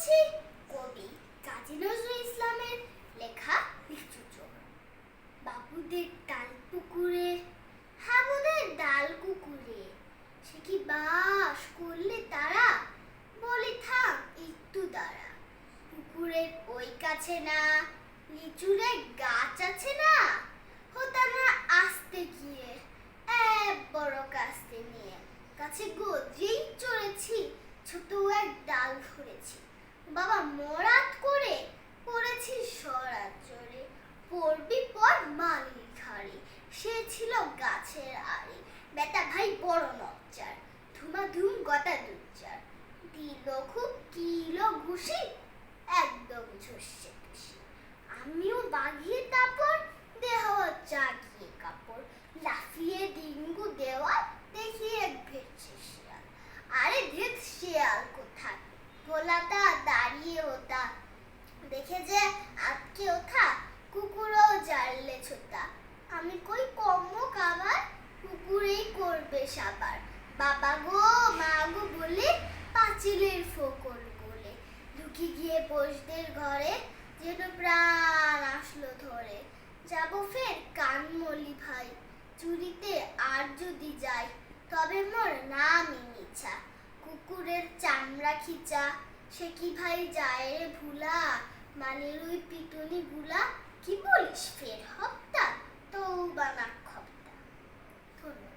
পড়ছি কবি কাজী নজরুল ইসলামের লেখা লিচু চোর। বাবুদের ডাল পুকুরে, হাবুদের ডাল কুকুরে, সে কি বাস করলে তারা, বলি থাক একটু দাঁড়া। পুকুরের ওই কাছে না লিচুরের গাছ আছে না, হতাম না আসতে গিয়ে এক বড় কাস্তে নিয়ে। গাছে গজিয়েই চড়েছি, ছোট এক ডাল ধরেছি, বাবা মরাত করে পড়েছি সরাত জোরে। পড়বি পর মালির ঘাড়ে, সে ছিল গাছের আড়ে। বেটা ভাই বড় নচ্চার, ধুমাধুম গটা দুচ্চার, দিল খুব কিলো ঘুষি, একদম ঝসে খুশি। আমিও বাগিয়ে তারপর দেহ জাগিয়ে কাপড়, লাফিয়ে ডিঙ্গু দেওয়া দেখিয়ে ভেটছে শিয়াল। আরে ভেট শিয়াল কোথায়, ভোলাটা দাঁড়িয়ে ওটা দেখে যে আটকে ওঠা, কুকুরও জানলে ছোটা। আমি কই কম্ম কাবার, কুকুরেই করবে সাবার। বাবা গো মা গো বলে পাঁচিলের ফোকর গলে ঢুকে গিয়ে পোষদের ঘরে, যেন প্রাণ আসলো ধরে। যাবো ফের কানমলি ভাই, চুরিতে আর যদি যাই, তবে মোর নামই মিছা, কুকুরের চামড়া খিচা। সে কি ভাই যায় রে ভুলা, মানের ওই পিটুনি গুলা, কি বলিস ফের হপ্তা, তৌবা না খপ্তা। ধন্যবাদ।